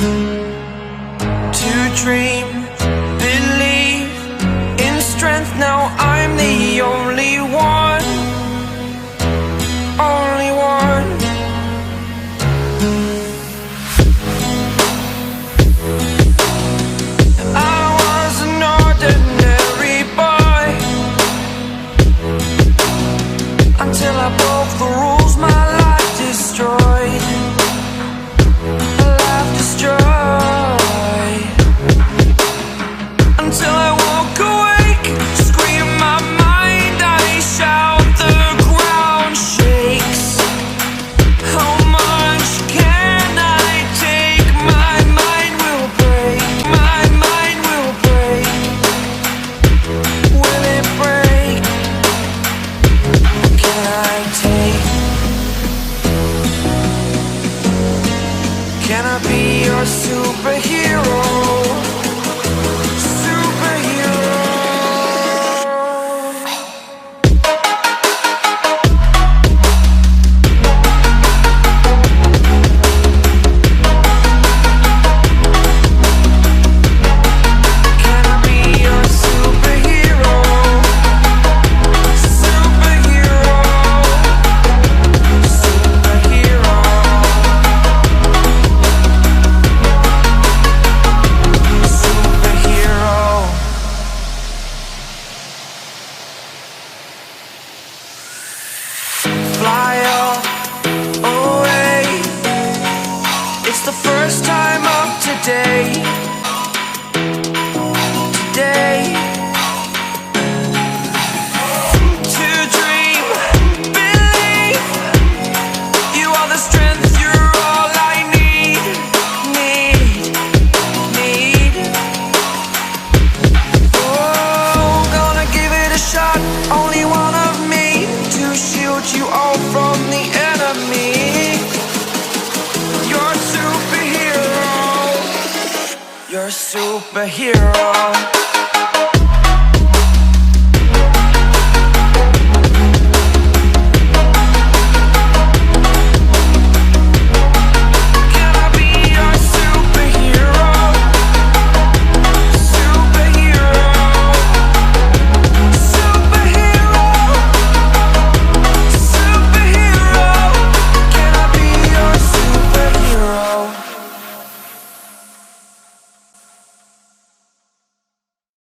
To dream, believe in strength. Now I'm the only one, only one. I was an ordinary boy until I broke the rules. My life destroyed, life destroyed. Until I woke awake, scream my mind, I shout, the ground shakes. How much can I take? My mind will break, my mind will break. Will it break? Can I take? Can I be your superhero? Fly away. It's the first time of today. Today. To dream, believe. You are the strength, you're all I need. Oh, gonna give it a shot. Only one of me to shield you all from the enemy. You're a superhero. You're a superhero.